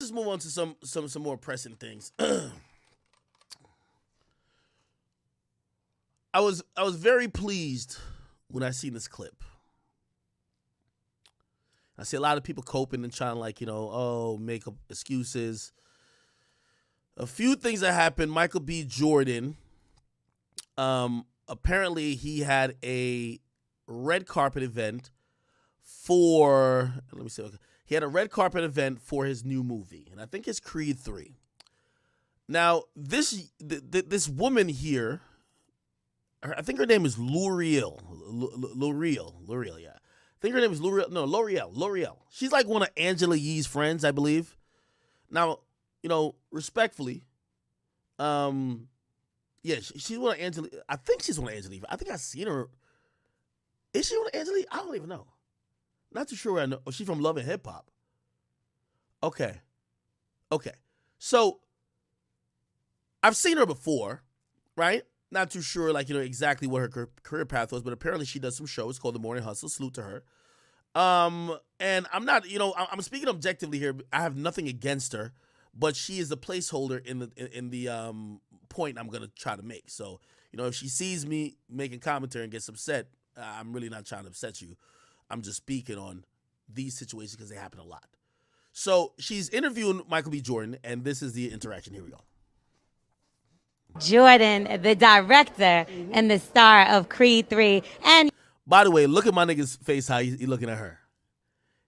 just move on to some more pressing things. I was very pleased when I seen this clip. I see a lot of people coping and trying to, like, make up excuses. A few things that happened. Michael B. Jordan, apparently he had a red carpet event for, he had a red carpet event for his new movie, and I think it's Creed 3. Now, this woman here, I think her name is L'Oreal. L'Oreal, yeah. I think her name is L'Oreal. No, L'Oreal. She's like one of Angela Yee's friends, I believe. Now, respectfully, yeah, she's one of Angela. I think she's one of Angela Yee. I think I've seen her. Is she one of Angela Yee? I don't even know. Not too sure where I know. Oh, she's from Love and Hip Hop. Okay. So, I've seen her before, right? Not too sure, exactly what her career path was, but apparently she does some shows called The Morning Hustle. Salute to her. And I'm not, I'm speaking objectively here. I have nothing against her, but she is a placeholder in the point I'm gonna try to make. So, if she sees me making commentary and gets upset, I'm really not trying to upset you. I'm just speaking on these situations because they happen a lot. So she's interviewing Michael B. Jordan, and this is the interaction. Here we go. Jordan, the director and the star of Creed 3. And by the way, look at my nigga's face, how he looking at her.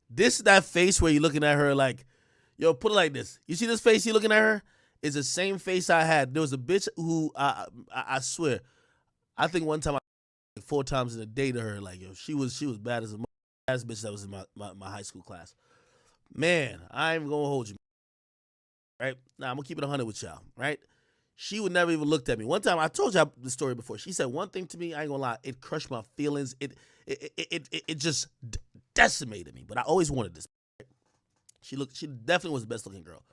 This is that face where you're looking at her like, yo, put it like this. You see this face you looking at her? It's the same face I had. There was a bitch who, I swear, I think one time I 4 times in a day to her, like, yo, she was bad as a ass bitch that was in my high school class. Man, I ain't gonna hold you, right? Now, I'm gonna keep it 100 with y'all, right? She would never even looked at me. One time, I told y'all the story before. She said one thing to me, I ain't gonna lie, it crushed my feelings. It just decimated me. But I always wanted this. She definitely was the best looking girl.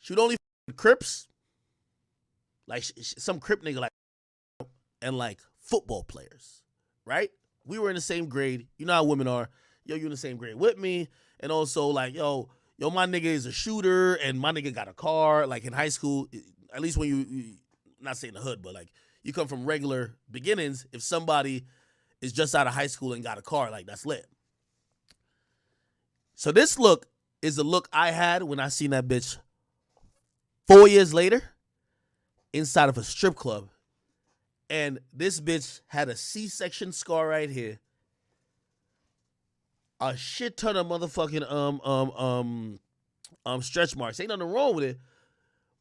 She would only Crips, like some Crip nigga, like, and like football players, right? We were in the same grade. You know how women are. Yo, you in the same grade with me, and also like, yo, my nigga is a shooter, and my nigga got a car. Like in high school, at least when you not saying the hood, but like you come from regular beginnings, if somebody is just out of high school and got a car, like that's lit. So this look is the look I had when I seen that bitch 4 years later inside of a strip club. And this bitch had a C-section scar right here. A shit ton of motherfucking stretch marks. Ain't nothing wrong with it.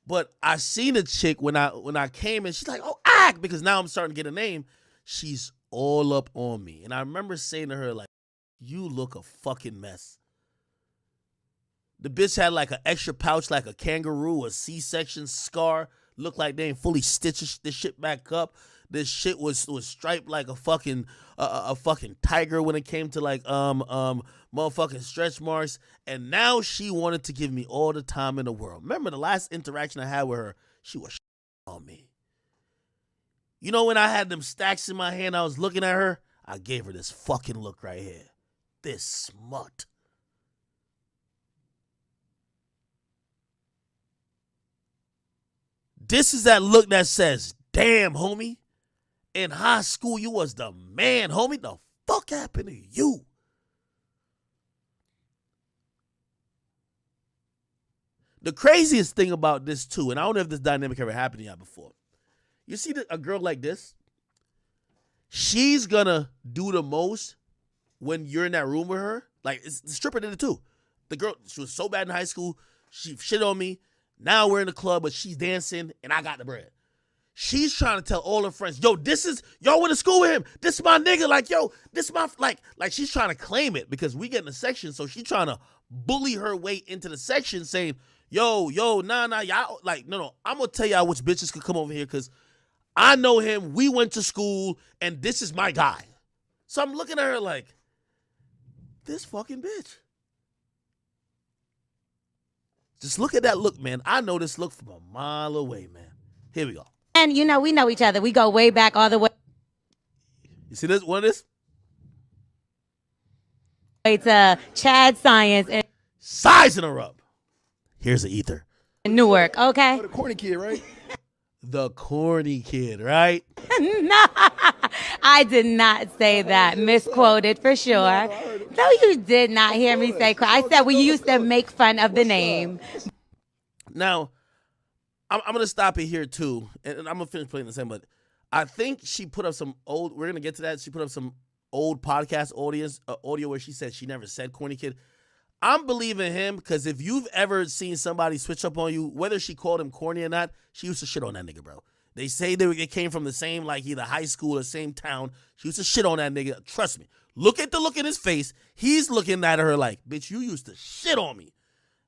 But I seen a chick when I came and she's like, oh, act, because now I'm starting to get a name. She's all up on me. And I remember saying to her, like, you look a fucking mess. The bitch had like an extra pouch like a kangaroo, a C-section scar. Looked like they ain't fully stitched this shit back up. This shit was striped like a fucking tiger when it came to like motherfucking stretch marks. And now she wanted to give me all the time in the world. Remember the last interaction I had with her, she was on me. You know when I had them stacks in my hand, I was looking at her, I gave her this fucking look right here. This smut. This is that look that says, damn, homie. In high school, you was the man, homie. The fuck happened to you? The craziest thing about this, too, and I don't know if this dynamic ever happened to y'all before. You see a girl like this? She's gonna do the most when you're in that room with her. Like, the stripper did it, too. The girl, she was so bad in high school. She shit on me. Now we're in the club, but she's dancing, and I got the bread. She's trying to tell all her friends, yo, y'all went to school with him. This is my nigga. Like, yo, this is my, like she's trying to claim it because we get in the section. So she's trying to bully her way into the section saying, yo, nah, y'all, like, no, I'm going to tell y'all which bitches could come over here because I know him. We went to school, and this is my guy. So I'm looking at her like, this fucking bitch. Just look at that look, man. I know this look from a mile away, man. Here we go. And, we know each other. We go way back all the way. You see this? What is this? To Chad Science. And sizing her up. Here's the ether. Newark, okay? The corny kid, right? The corny kid, right? No, I did not say that. Misquoted for sure. No, you did not hear me say. I said we used to make fun of the name. Now, I'm gonna stop it here too, and I'm gonna finish playing the same. But I think she put up some old. We're gonna get to that. She put up some old podcast audio where she said she never said corny kid. I'm believing him because if you've ever seen somebody switch up on you, whether she called him corny or not, she used to shit on that nigga, bro. They say they came from the same, like, either high school or same town. She used to shit on that nigga. Trust me. Look at the look in his face. He's looking at her like, bitch, you used to shit on me.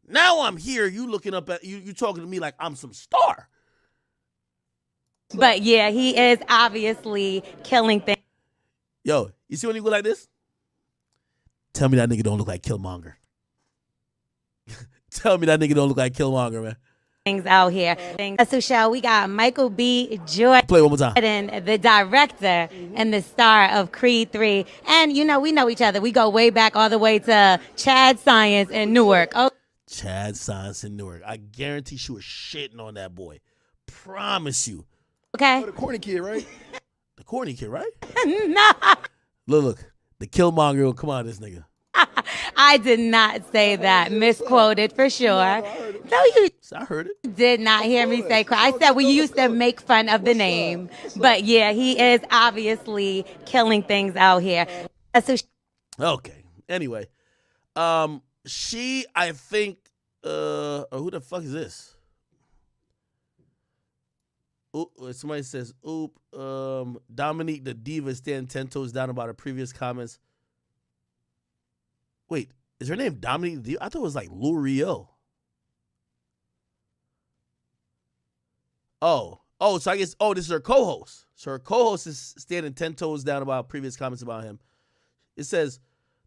Now I'm here. You looking up at you talking to me like I'm some star. But yeah, he is obviously killing things Yo, you see when you go like this? Tell me that nigga don't look like Killmonger. Tell me that nigga don't look like Killmonger, man. out here. So, shall we got Michael B. Jordan, Play one more time. the director and the star of Creed 3. And, you know, we know each other. We go way back all the way to Chad Science in Newark. Oh, Chad Science in Newark. I guarantee she was shitting on that boy. Promise you. okay. The corny kid, right? The corny kid, right? No, Look. The Killmonger will come on this nigga. I did not say that. Misquoted for sure. No, you I heard it. did not hear me say. I said we used to make fun of the name. But yeah, he is obviously killing things out here. So, Okay. Anyway, I think, who the fuck is this? Oop, somebody says, Dominique the Diva stand 10 toes down about her previous comments. Wait, is her name Dominique the Diva? I thought it was like L'Oreal. So I guess, this is her co-host. So her co-host is standing 10 toes down about previous comments about him. It says,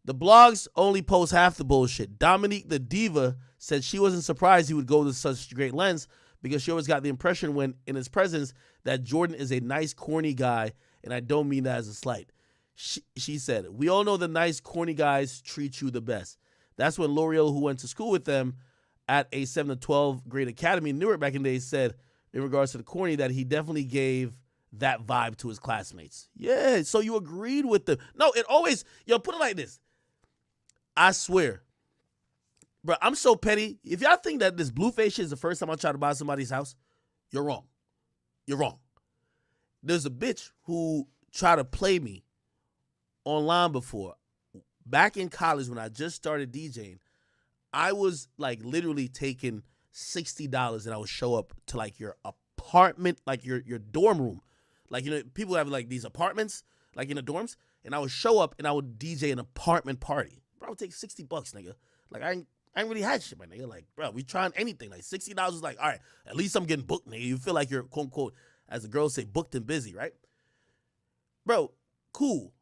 the blogs only post half the bullshit. Dominique the Diva said she wasn't surprised he would go to such great lengths because she always got the impression when in his presence that Jordan is a nice, corny guy, and I don't mean that as a slight. She said, we all know the nice, corny guys treat you the best. That's when L'Oreal, who went to school with them at a 7 to 12 grade academy in Newark back in the day, said in regards to the corny that he definitely gave that vibe to his classmates. Yeah, so you agreed with them. No, it always, put it like this. I swear. Bro, I'm so petty. If y'all think that this Blueface shit is the first time I try to buy somebody's house, you're wrong. You're wrong. There's a bitch who tried to play me online before. Back in college when I just started DJing, I was like literally taking $60 and I would show up to like your apartment, like your dorm room. Like, people have like these apartments, like in the dorms, and I would show up and I would DJ an apartment party. Bro, I would take $60, nigga. Like, I ain't really had shit, my nigga. Like, bro, we trying anything. Like, $60 is like, all right, at least I'm getting booked, nigga. You feel like you're, quote unquote, as the girls say, booked and busy, right? Bro, cool.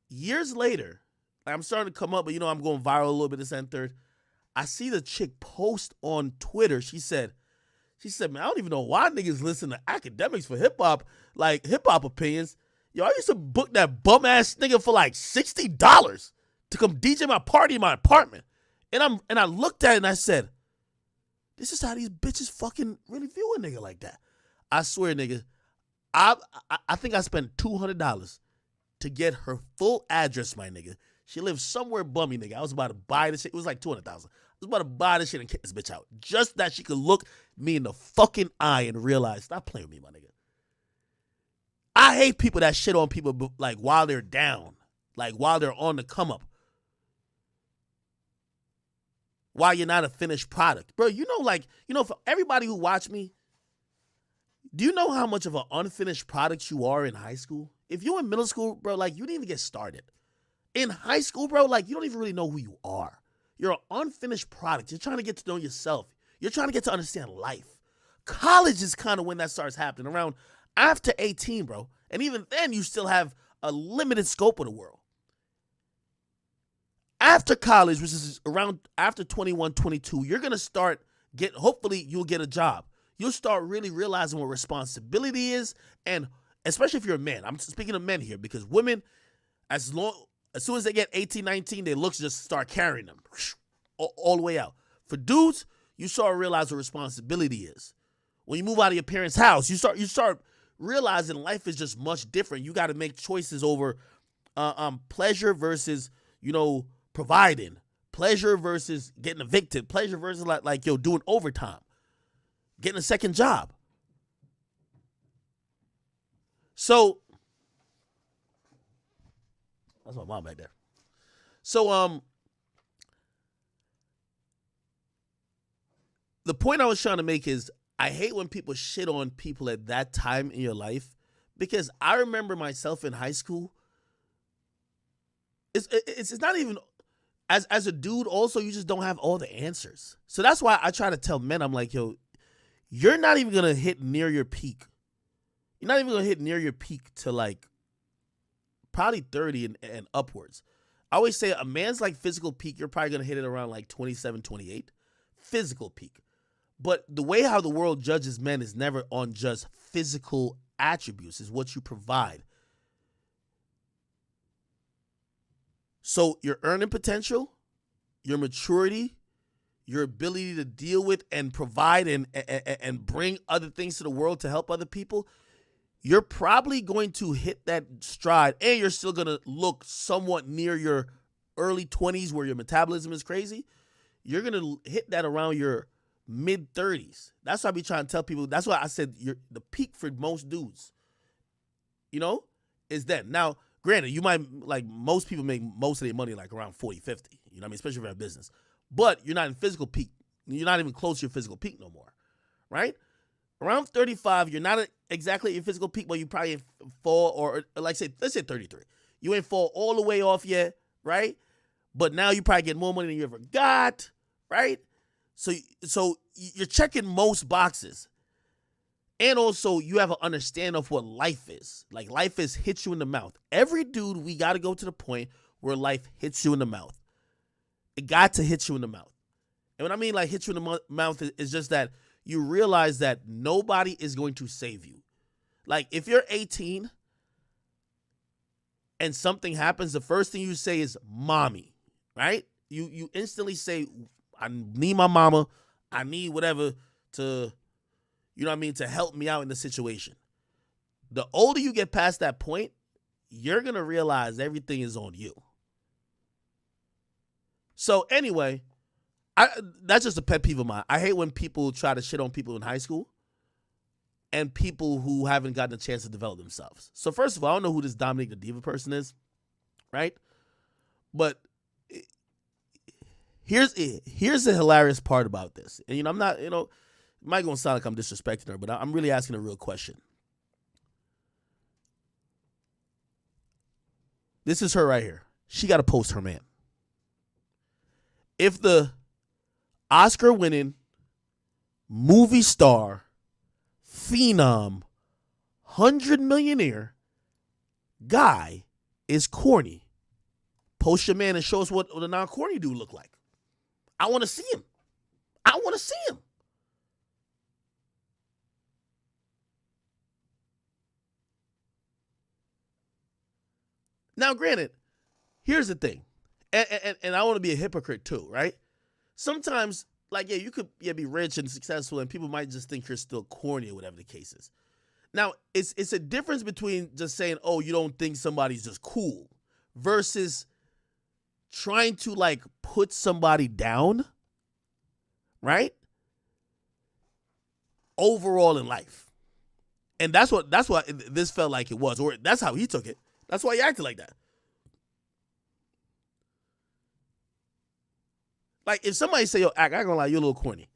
Years later, like, I'm starting to come up, but I'm going viral a little bit this and third. I see the chick post on Twitter. She said, man, I don't even know why niggas listen to academics for hip hop opinions. Yo, I used to book that bum ass nigga for like $60 to come DJ my party in my apartment. And I looked at it and I said, this is how these bitches fucking really view a nigga like that. I swear, nigga, I think I spent $200 to get her full address, my nigga. She lives somewhere bummy, nigga. I was about to buy this shit. It was like $200,000. I was about to buy this shit and kick this bitch out. Just that she could look me in the fucking eye and realize, stop playing with me, my nigga. I hate people that shit on people like while they're down. Like while they're on the come up. While you're not a finished product. Bro, for everybody who watch me, do you know how much of an unfinished product you are in high school? If you're in middle school, bro, like, you didn't even get started. In high school, bro, like, you don't even really know who you are. You're an unfinished product. You're trying to get to know yourself. You're trying to get to understand life. College is kind of when that starts happening, around after 18, bro. And even then, you still have a limited scope of the world. After college, which is around after 21, 22, you're going to start hopefully you'll get a job. You'll start really realizing what responsibility is. And especially if you're a man, I'm speaking of men here, because women, as soon as they get 18, 19, their looks just start carrying them all the way out. For dudes, you start to realize what responsibility is. When you move out of your parents' house, you start realizing life is just much different. You got to make choices over pleasure versus, providing. Pleasure versus getting evicted. Pleasure versus doing overtime. Getting a second job. So that's my mom back there. So the point I was trying to make is I hate when people shit on people at that time in your life, because I remember myself in high school. It's not even as a dude. Also, you just don't have all the answers. So that's why I try to tell men, I'm like, yo, you're not even gonna hit near your peak. You're not even gonna hit near your peak to like probably 30 and upwards. I always say a man's like physical peak, you're probably gonna hit it around like 27, 28. Physical peak. But the way how the world judges men is never on just physical attributes, is what you provide. So your earning potential, your maturity, your ability to deal with and provide and bring other things to the world to help other people, you're probably going to hit that stride, and you're still going to look somewhat near your early 20s where your metabolism is crazy. You're going to hit that around your mid 30s. That's why I be trying to tell people. That's why I said the peak for most dudes, is then. Now, granted, you might, like, most people make most of their money like around 40, 50, especially if you have business. But you're not in physical peak. You're not even close to your physical peak no more, right? Around 35, you're not exactly at your physical peak, but you probably fall, or let's say 33. You ain't fall all the way off yet, right? But now you probably get more money than you ever got, right? So you're checking most boxes. And also, you have an understanding of what life is. Like, life is hits you in the mouth. Every dude, we got to go to the point where life hits you in the mouth. It got to hit you in the mouth. And when I mean, like, hit you in the mouth, it's just that you realize that nobody is going to save you. Like, if you're 18 and something happens, the first thing you say is, mommy, right? You instantly say, I need my mama. I need whatever to, to help me out in the situation. The older you get past that point, you're going to realize everything is on you. So anyway, that's just a pet peeve of mine. I hate when people try to shit on people in high school and people who haven't gotten a chance to develop themselves. So first of all, I don't know who this Dominic the Diva person is, right? But here's the hilarious part about this. And, I'm not, it might going to sound like I'm disrespecting her, but I'm really asking a real question. This is her right here. She got to post her man. If the Oscar-winning movie star, phenom, 100 millionaire guy is corny, post your man and show us what a non-corny dude look like. I want to see him. Now, granted, here's the thing. And I want to be a hypocrite too, right? Sometimes, like, you could be rich and successful, and people might just think you're still corny or whatever the case is. Now, it's a difference between just saying, oh, you don't think somebody's just cool, versus trying to, like, put somebody down, right? Overall in life. And that's what this felt like it was, or that's how he took it. That's why he acted like that. Like, if somebody say, yo, act, I ain't gonna lie, you're a little corny.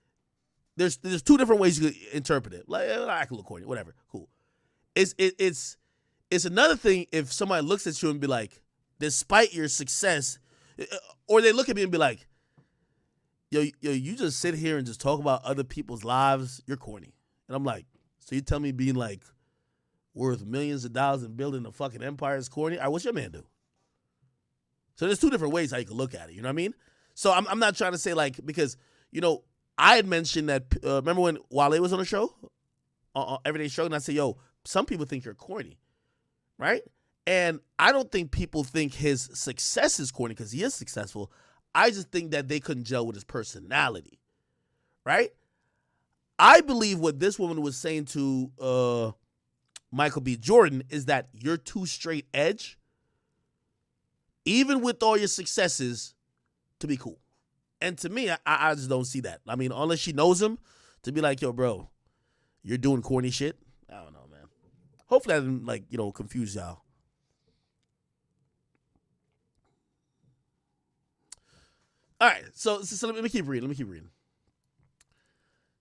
There's two different ways you could interpret it. Like, I act a little corny, whatever, cool. It's another thing if somebody looks at you and be like, despite your success, or they look at me and be like, yo, you just sit here and just talk about other people's lives, you're corny. And I'm like, so you tell me being, like, worth millions of dollars and building a fucking empire is corny? All right, what's your man do? So there's two different ways how you can look at it, you know what I mean? So I'm not trying to say, like, because, I had mentioned that, remember when Wale was on the show, Everyday Show, and I said, yo, some people think you're corny, right? And I don't think people think his success is corny because he is successful. I just think that they couldn't gel with his personality, right? I believe what this woman was saying to Michael B. Jordan is that you're too straight edge, even with all your successes, to be cool. And to me, I just don't see that. I mean, unless she knows him, to be like, yo, bro, you're doing corny shit. I don't know, man. Hopefully I didn't, confuse y'all. All right, so let me keep reading.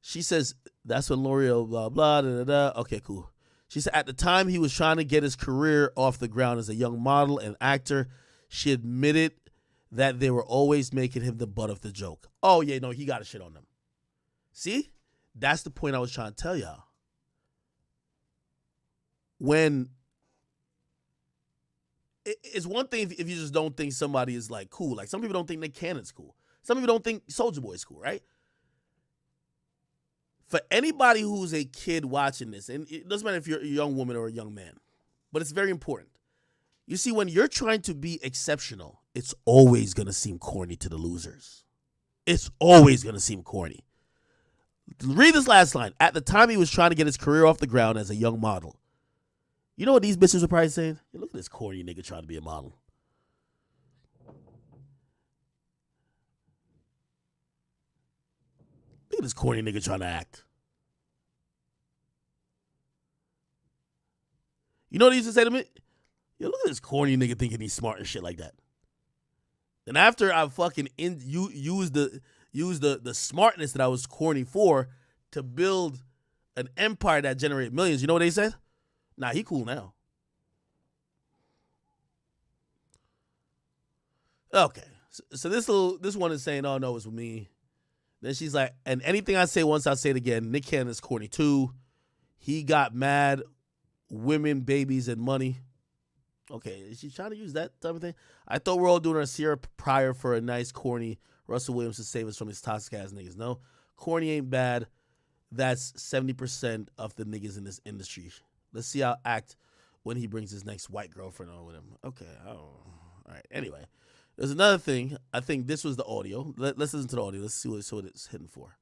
She says, that's when L'Oreal, blah, blah, da, da, da. Okay, cool. She said, at the time he was trying to get his career off the ground as a young model and actor, she admitted that they were always making him the butt of the joke. Oh, yeah, no, he got a shit on them. See? That's the point I was trying to tell y'all. When it's one thing if you just don't think somebody is like cool. Like some people don't think Nick Cannon's cool. Some people don't think Soulja Boy's cool, right? For anybody who's a kid watching this, and it doesn't matter if you're a young woman or a young man, but it's very important. You see, when you're trying to be exceptional, it's always going to seem corny to the losers. It's always going to seem corny. Read this last line. At the time he was trying to get his career off the ground as a young model. You know what these bitches were probably saying? Hey, look at this corny nigga trying to be a model. Look at this corny nigga trying to act. You know what he used to say to me? Yo, look at this corny nigga thinking he's smart and shit like that. And after I fucking used the smartness that I was corny for to build an empire that generated millions, you know what they said? Nah, he cool now. Okay. So this one is saying, oh no, it's with me. Then she's like, and anything I say once, I say it again. Nick Cannon is corny too. He got mad women, babies, and money. Okay, is she trying to use that type of thing? I thought we're all doing our Sierra Pryor for a nice, corny Russell Williams to save us from these toxic ass niggas. No, corny ain't bad. That's 70% of the niggas in this industry. Let's see how act when he brings his next white girlfriend on with him. Okay, all right. Anyway, there's another thing. I think this was the audio. Let's listen to the audio. Let's see what it's hitting for.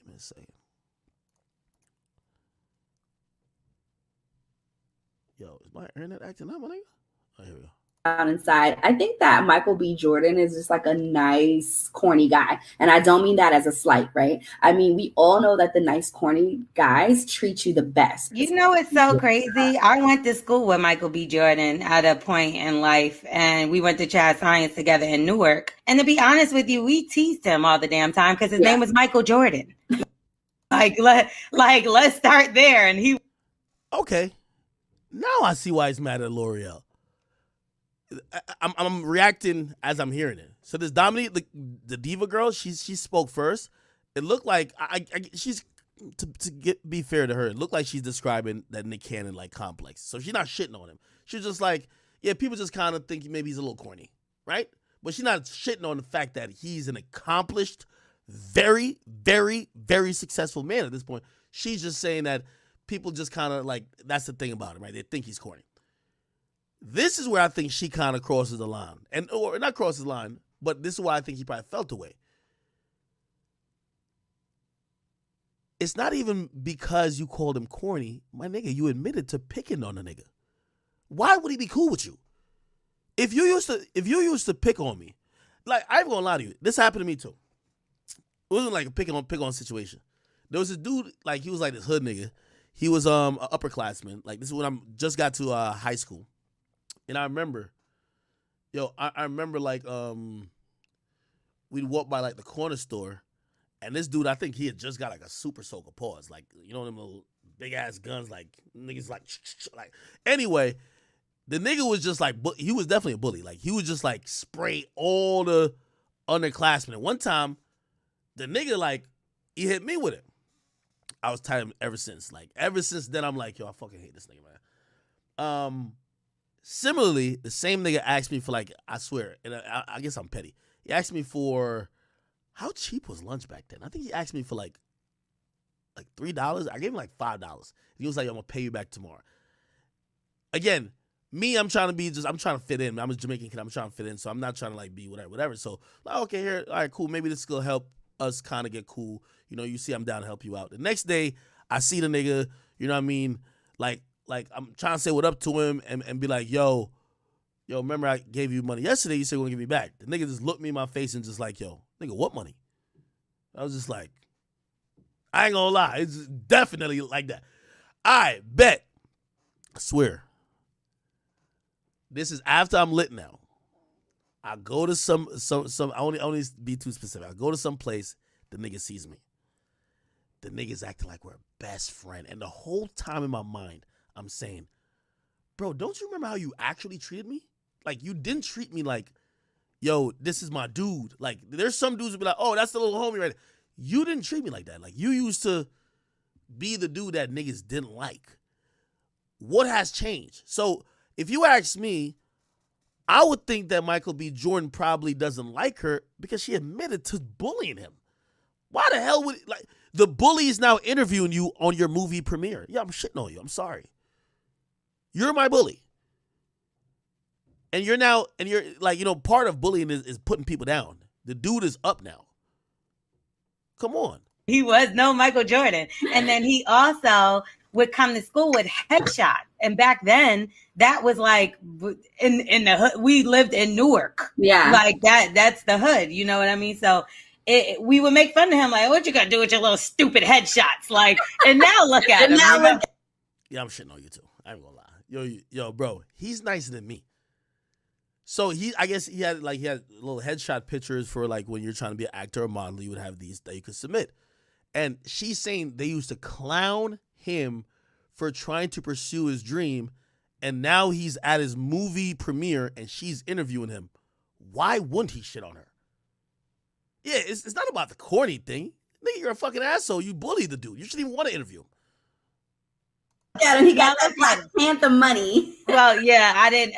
Give me a second. Yo, is my internet acting up, my nigga? Oh, here we go. Inside, I think that Michael B. Jordan is just like a nice, corny guy. And I don't mean that as a slight, right? I mean, we all know that the nice, corny guys treat you the best. You know, it's so crazy. I went to school with Michael B. Jordan at a point in life, and we went to Chad Science together in Newark. And to be honest with you, we teased him all the damn time because his name was Michael Jordan. Let's start there. And he. Okay. Now I see why he's mad at L'Oreal. I'm reacting as I'm hearing it. So this Dominique, the diva girl, she spoke first. It looked like she's be fair to her. It looked like she's describing that Nick Cannon like complex. So she's not shitting on him. She's just like, yeah, people just kind of think maybe he's a little corny, right? But she's not shitting on the fact that he's an accomplished, very, very, very successful man at this point. She's just saying that people just kind of like, that's the thing about him, right? They think he's corny. This is where I think she kind of crosses the line. Or not crosses the line, but this is why I think he probably felt the way. It's not even because you called him corny. My nigga, you admitted to picking on a nigga. Why would he be cool with you? If you used to pick on me, like, I ain't gonna lie to you, this happened to me too. It wasn't like a pick on situation. There was this dude, like, he was like this hood nigga. He was an upperclassman. Like, this is when I just got to high school. And I remember, I remember like we'd walk by like the corner store, and this dude, I think he had just got like a super soaker pause, like, you know, them little big ass guns, like niggas like Anyway, the nigga was just like, he was definitely a bully. Like, he was just like spray all the underclassmen. And one time, the nigga like, he hit me with it. I was tired of him ever since. Like, ever since then, I'm like, yo, I fucking hate this nigga, man. Similarly, the same nigga asked me for, like, I swear, and I guess I'm petty. He asked me for, how cheap was lunch back then? I think he asked me for like $3. I gave him like $5. He was like, I'm gonna pay you back tomorrow. Again, Me, I'm trying to fit in. I'm a Jamaican kid. I'm trying to fit in, so I'm not trying to like be whatever. So, like, okay, here, all right, cool. Maybe this will help us kind of get cool. You know, you see, I'm down to help you out. The next day, I see the nigga. You know what I mean? Like I'm trying to say what up to him and be like, yo, remember I gave you money yesterday? You said you're gonna give me back. The nigga just looked me in my face and just like, yo, nigga, what money? I was just like, I ain't gonna lie, it's definitely like that. I bet. I swear. This is after I'm lit now. I go to some I only be too specific. I go to some place, the nigga sees me. The nigga's acting like we're best friend. And the whole time in my mind, I'm saying, bro, don't you remember how you actually treated me? Like, you didn't treat me like, yo, this is my dude. Like, there's some dudes who be like, oh, that's the little homie right there. You didn't treat me like that. Like, you used to be the dude that niggas didn't like. What has changed? So, if you ask me, I would think that Michael B. Jordan probably doesn't like her because she admitted to bullying him. Why the hell would, like, the bully is now interviewing you on your movie premiere. Yeah, I'm shitting on you. I'm sorry. You're my bully. And you're like, you know, part of bullying is putting people down. The dude is up now. Come on. He was no Michael Jordan. And then he also would come to school with headshot. And back then, that was like in the hood. We lived in Newark. Yeah. Like that's the hood. You know what I mean? So we would make fun of him, like, what you gonna do with your little stupid headshots? Like, and now look at him. Yeah, I'm shitting on you too. I ain't gonna lie. Yo, bro, he's nicer than me. So I guess he had little headshot pictures for like when you're trying to be an actor or model, you would have these that you could submit. And she's saying they used to clown him for trying to pursue his dream, and now he's at his movie premiere and she's interviewing him. Why wouldn't he shit on her? Yeah, it's not about the corny thing. Nigga, you're a fucking asshole. You bullied the dude. You shouldn't even want to interview him. Yeah, and he got that Black Panther money. Well, yeah, I didn't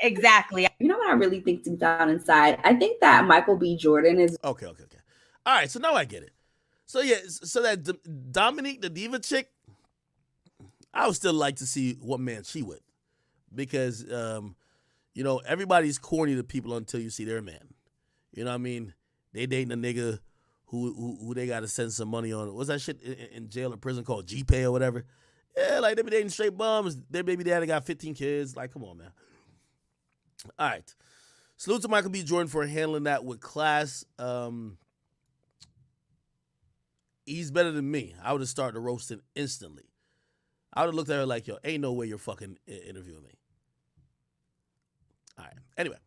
exactly. You know what I really think deep down inside? I think that Michael B. Jordan is okay. All right, so now I get it. So yeah, so that Dominique, the diva chick, I would still like to see what man she with, because you know, everybody's corny to people until you see their man. You know what I mean? They dating a nigga who they got to send some money on. What's that shit in jail or prison called G-Pay or whatever? Yeah, like they be dating straight bums. Their baby daddy got 15 kids. Like, come on, man. All right. Salute to Michael B. Jordan for handling that with class. He's better than me. I would have started the roasting instantly. I would have looked at her like, yo, ain't no way you're fucking interviewing me. All right. Anyway.